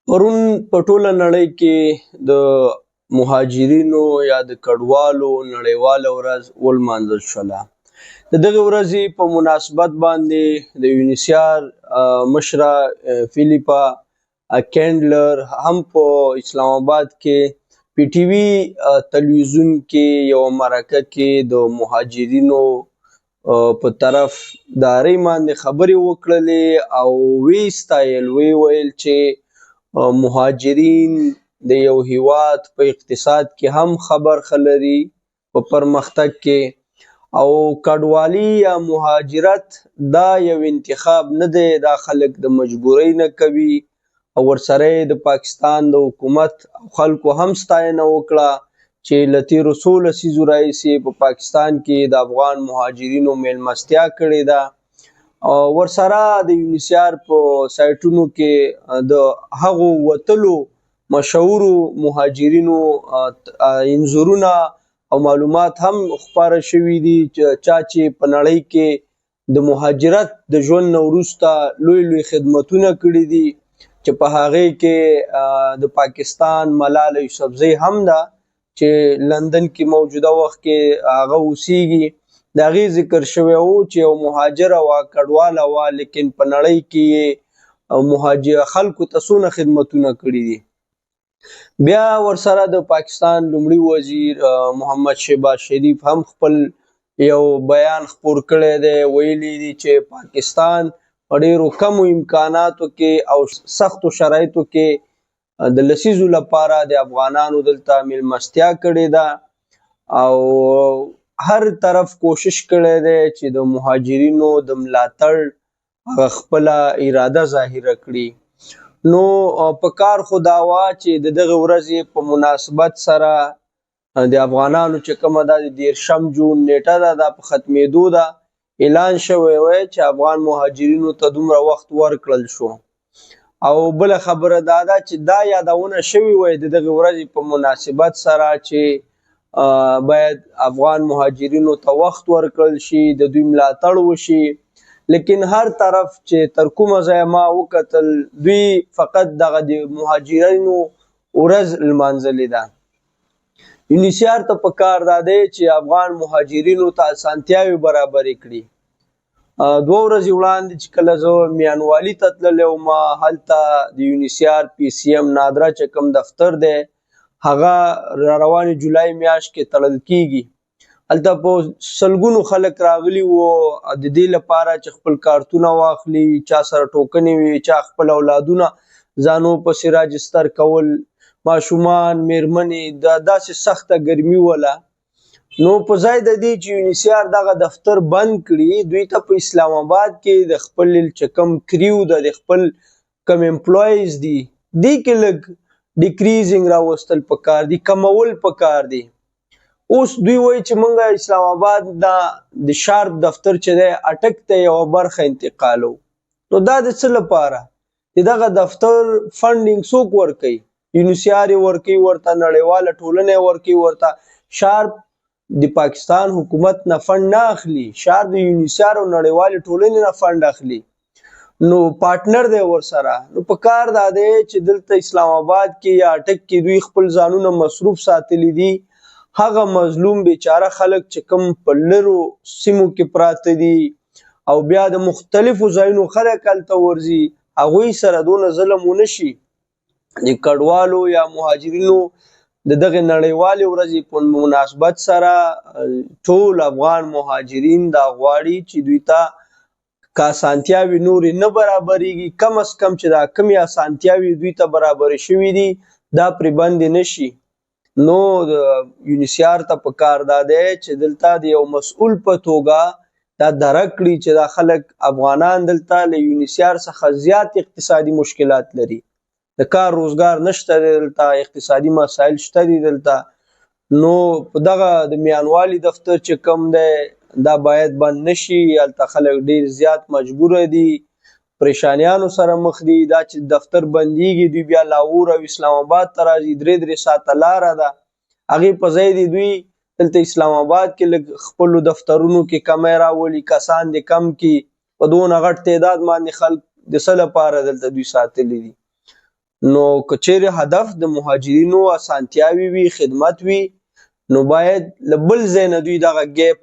پرون په ټوله نړۍ کې د مهاجرینو یا د کډوالو نړیواله ورځ ولمانځل شوله. د دغې ورځې په مناسبت باندې د یونیسیار مشره فیلیپا کینډلر هم په اسلام آباد کې پی ټي وي تلویزیون کې یو مرکه کې د مهاجرینو په طرف داري باندې خبرې وکړلې او وی ستایل ویل چې مهاجرین د یو هیواد په اقتصاد کې هم برخه لري په پرمختګ کې، او کډوالي یا مهاجرت دا یو انتخاب نه دی، دا خلک د مجبورۍ نه کوي. او ورسره د پاکستان د حکومت او خلکو هم ستاینه وکړه چې له تېرو څو لسیزو راهیسې په پاکستان کې د افغان مهاجرینو میلمستیا کړې ده. ورسره د یونیسیار په سایټونو کې د هغو وتلو مشهورو مهاجرینو انځورونه او معلومات هم خپاره شوي دي، چا چې په نړۍ کې د مهاجرت د ژوند نه وروسته لوی خدمتونه کړي دي، چې په هغې کې د پاکستان ملاله یوسفزۍ هم ده چې لندن کې موجوده وخت کې هغه اوسیږي. د هغې ذکر شوی و چې یو مهاجره وه، کډواله وه، لیکن په نړۍ کې خلکو ته څونه خدمتونه کړي دي. بیا ورسره د پاکستان لومړي وزیر محمد شهباز شریف هم خپل یو بیان خپور کړی دی، ویلي دي چې پاکستان په ډېرو کمو امکاناتو کې او سختو شرایطو کې د لسیزو لپاره د افغانانو دلته میلمستیا کړې ده او هر طرف کوشش کړی دی چې د مهاجرینو د ملاتړ خپله اراده ظاهره کړي. نو په کار خو دا وه چې د دغې ورځې په مناسبت سره د افغانانو چې کومه ده د 13 جون نیټه ده، دا په ختمېدو ده. اعلان شوی وی چې افغان مهاجرینو ته دومره وخت ورکړل شو. او بله خبره دا ده چې دا یادونه شوې وی د دغې ورځې په مناسبت سره چې باید افغان مهاجرینو ته وخت ورکړل شي، د دوی ملاتړ وشي. لیکن هر طرف چې تر کومه ځایه ما وکتل، دوی فقط دغه د مهاجرینو ورځ لمانځلې ده. یونیسیار ته پکار دا دی چې افغان مهاجرینو ته اسانتیاوې برابرې کړي. 2 ورځې وړاندې چې کله زه میانوالي ته تللی وم، هلته د یونیسیار پی سی ایم نادره چې کوم دفتر دی هغه روانې جولای میاشت کې تړل کیږي. هلته په سلګونو خلک راغلي وو د دې لپاره چې خپل کارتونه واخلي، چا سره ټوکنې وي، چا خپل اولادونه ځانو پسې راجستر کول، ماشومان، میرمنې، داسې سخته ګرمي وله. نو په ځای د دې چې یونیسیار دغه دفتر بند کړي، دوی ته په اسلام آباد کې د خپل چې کوم کریو ده، د خپل کم امپلایز دي، دې کې لږ ډیکریزینګ راوستل پکار دي، کمول پکار دي. اوس دوی وایي چې موږ اسلام آباد د شارپ دفتر چې دی اټک ته یوه برخه انتقالو. نو دا د څه لپاره؟ چې دغه دفتر فنډینګ څوک ورکوي؟ یونیسیار یې ورکوي ورته، نړیواله ټولنه یې ورکوي ورته. شارپ د پاکستان حکومت نه فنډ نه اخلي، شارپ د یونیسیار او نړیوالې ټولنې نه فنډ اخلي، نو پارټنر دی ورسره. نو په کار دا دی چې دلته اسلام آباد کې یا اټک کې دوی خپل ځانونه مصروف ساتلی دي. هغه مظلوم بیچاره خلک چې کوم په لرو سیمو کې پراته دي او بیا د مختلفو ځایونو خلک هلته ورځي، هغوی سره دونه ظلم ونه شي. د کډوالو یا مهاجرینو د دغې نړیوالې ورځې په مناسبت سره ټول افغان مهاجرین دا غواړي چې دوی ته که اسانتیاوې نورې نه برابرېږي، کم از کم چې دا کمې اسانتیاوې دوی ته برابرې شوي دي دا پرې بندې نه شي. نو د یونیسیار ته پکار دا دی چې دلته د یو مسؤل په توګه دا درک کړي چې دا خلک افغانان دلته له یونیسیار څخه زیات اقتصادي مشکلات لري، د کار روزګار نشته دی دلته، اقتصادي مسایل شته دي دلته. نو په دغه د میانوالي دفتر چې کوم دی دا باید بند نشي. هلته خلک ډېر زیات مجبوره دي، پریشانیانو سره مخ دي. دا چې دفتر بندیږي، دوی بیا لاهور او اسلام آباد ته راځي، 3 ساعته لاره ده. هغې په ځای دی دوی دلته اسلام آباد کې لږ خپلو دفترونو کې کمی راولي، کسان دې کم کړي، په دونه غټ تعداد باندې خلک د څه لپاره دلته دوی ساتلي دي. نو که چیرې هدف د مهاجرینو اسانتیاوي وي، خدمت وي، نو باید له بل ځای نه دوی دغه ګیپ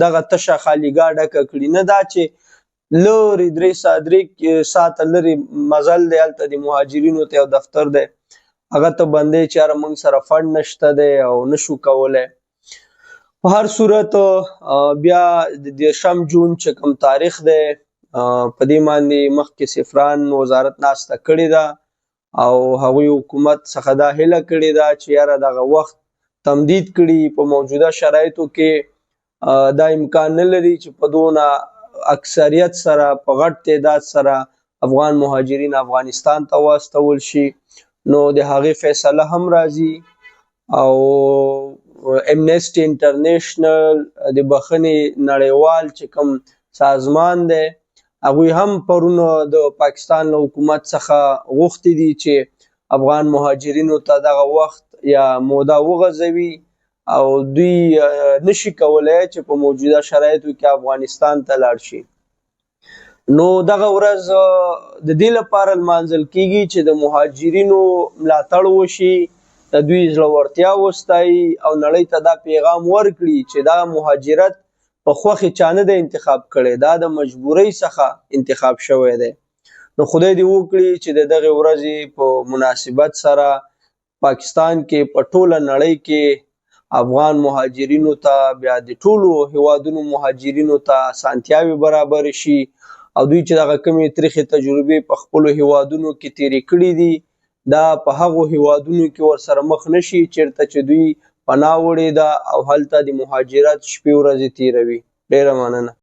دغه تشه خالیګاه ډکه کړي، نه دا چې لرې 3 ساعته لرې مزل دی، هلته د مهاجرینو ته یو دفتر دی، هغه ته بندې چې یاره موږ سره فنډ نشته دی او نشو کولی. په هر صورت بیا د 10 جون چې کوم تاریخ دی په دې باندې مخکې سفران وزارت ناسته کړې ده او هغوی حکومت څخه دا هیله کړې ده چې یاره دغه وخت تمدید کړي. په موجوده شرایطو کې دا امکان نه لري چې په دونه اکثریت سره په غټ تعداد سره افغان مهاجرین افغانستان ته واستول شي. نو د هغې فیصله هم راځي او امنیسټي انټرنیشنل د بخښنې نړیوال چې کوم سازمان دی هغوی هم پرونه د پاکستان له حکومت څخه غوښتي دي چې افغان مهاجرینو ته دغه وخت یا موده وغځوي او دوی نشي کولی چې په موجوده شرایطو کې افغانستان ته لاړ شي. نو دغه ورځ د دې لپاره لمانځل کیږي چې د مهاجرینو ملاتړ وشي، د دوی زړورتیا وستایي او نړۍ ته دا پیغام ورکړي چې دا مهاجرت په خوښې چا نه دی انتخاب کړی، دا د مجبورۍ څخه انتخاب شوی دی. نو خدای دې وکړي چې د دغې ورځې په مناسبت سره پاکستان کې په ټوله نړۍ کې افغان مهاجرینو ته بیا د ټولو هیوادونو مهاجرینو ته اسانتیاوې برابر شي او دوی چې دغه کومې تریخې تجربې په خپلو هیوادونو کې تیرې کړي دي دا په هغو هیوادونو کې ورسره مخ نشي چیرته چې دوی پناه وړې ده او هلته د مهاجرت شپې ورځې تیروي. ډېره مننه.